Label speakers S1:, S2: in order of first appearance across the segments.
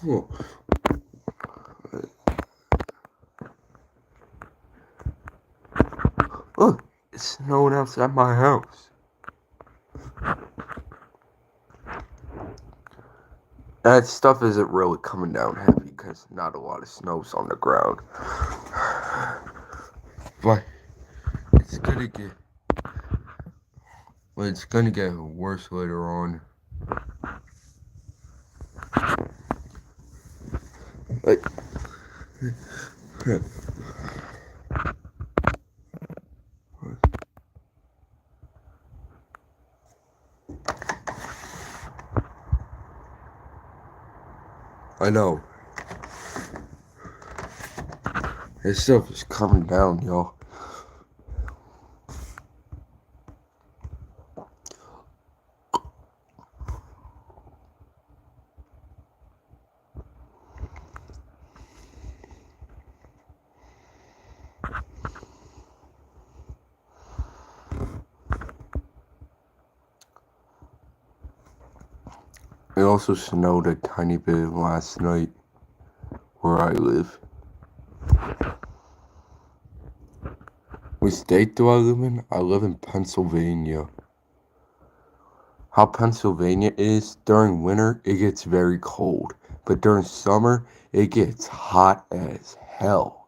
S1: Oh, look, it's snowing outside my house. That stuff isn't really coming down heavy because not a lot of snow's on the ground. But it's gonna get worse later on. Like, I know. This stuff is coming down, y'all. It also snowed a tiny bit last night where I live. Which state do I live in? I live in Pennsylvania. How Pennsylvania is, during winter, it gets very cold. But during summer, it gets hot as hell.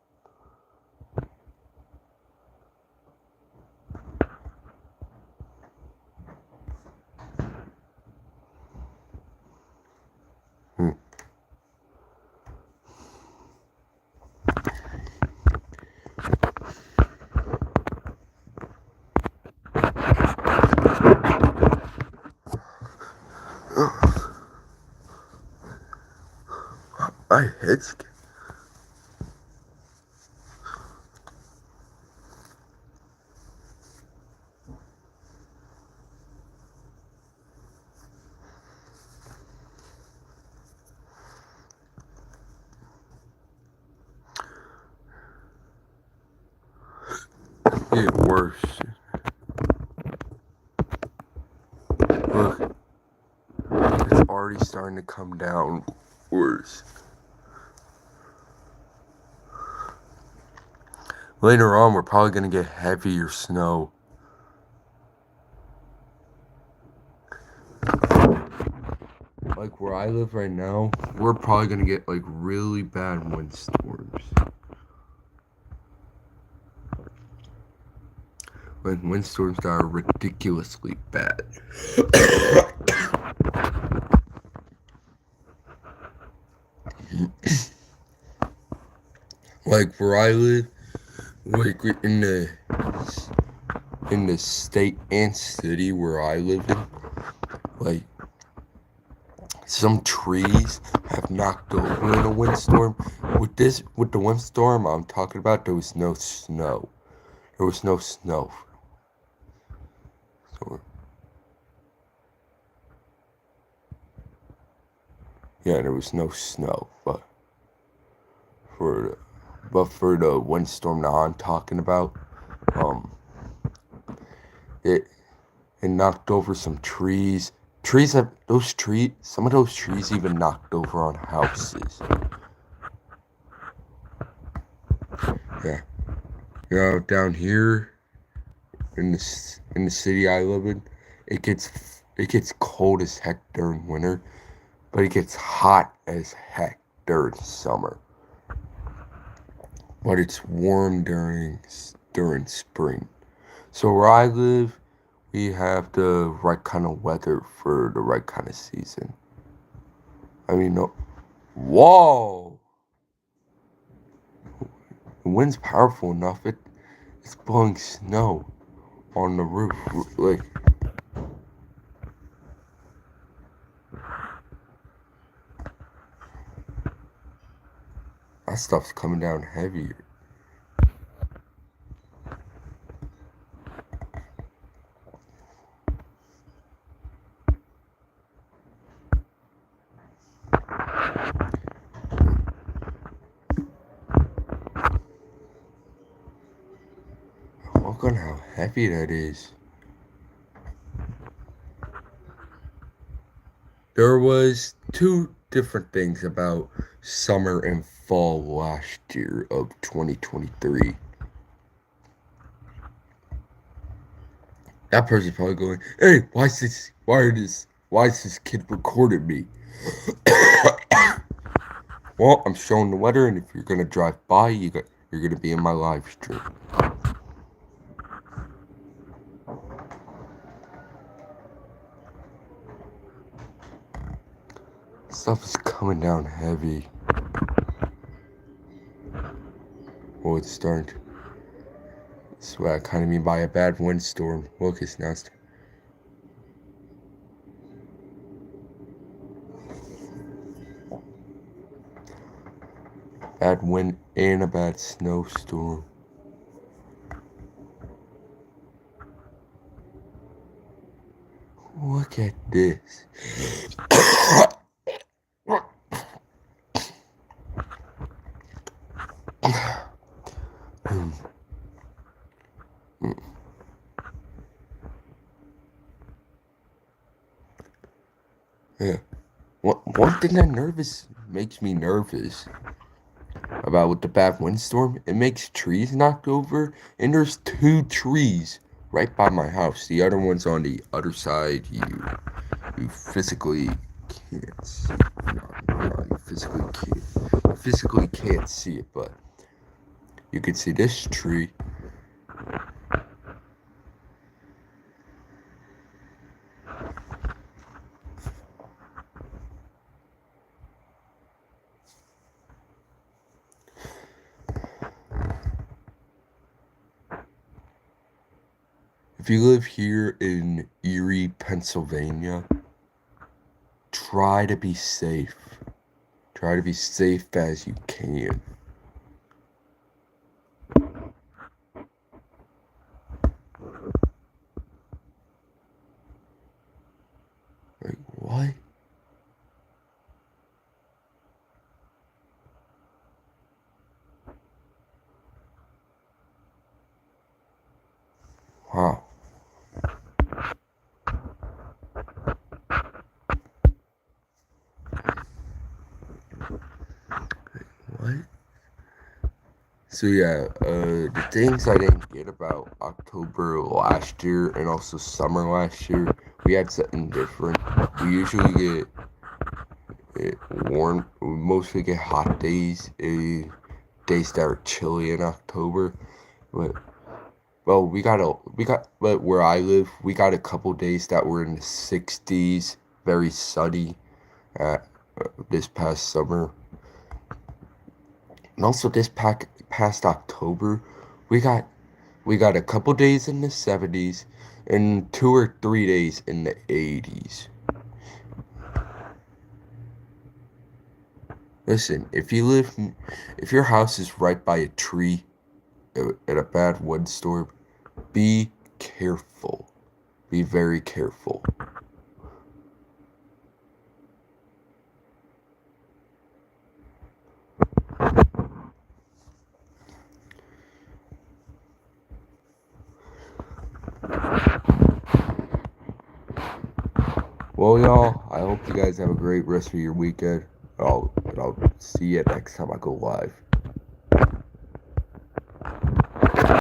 S1: My head's get worse. Look, it's already starting to come down worse. Later on, we're probably going to get heavier snow. Like where I live right now, we're probably going to get like really bad windstorms. Like windstorms that are ridiculously bad. Like where I live, like in the state and city where I live in, like some trees have knocked over in a windstorm. With the windstorm I'm talking about, there was no snow. There was no snow. So, yeah, there was no snow, but for the windstorm that I'm talking about, it knocked over some trees. Some of those trees even knocked over on houses. Yeah. Down here in the city I live in, it gets cold as heck during winter, but it gets hot as heck during summer. But it's warm during spring. So where I live, we have the right kind of weather for the right kind of season. I mean, no. Whoa! The wind's powerful enough. It's blowing snow on the roof. Like, that stuff's coming down heavier. Look on how heavy that is. There was two different things about summer and fall last year of 2023. That person's probably going, "Hey, why is this kid recording me?" Well, I'm showing the weather, and if you're gonna drive by, you're gonna be in my live stream. Stuff is coming down heavy. Oh, it's starting to. That's what I kind of mean by a bad windstorm. Look, it's now. Bad wind and a bad snowstorm. Look at this. Yeah. One thing that makes me nervous about with the bad windstorm, it makes trees knock over, and there's 2 trees right by my house. The other one's on the other side. You physically can't see. No, you physically can't see it, but you can see this tree. If you live here in Erie, Pennsylvania, try to be safe. Try to be safe as you can. Like, what? Wow. What? So yeah, the things I didn't get about October last year and also summer last year, we had something different. We usually get warm. We mostly get hot days, days that are chilly in October. But well, but where I live, we got a couple days that were in the 60s, very sunny, this past summer. And also this past October, we got a couple days in the 70s and 2 or 3 days in the 80s. Listen, if your house is right by a tree at a bad windstorm, be careful. Be very careful. Well, y'all, I hope you guys have a great rest of your weekend. I'll see you next time I go live.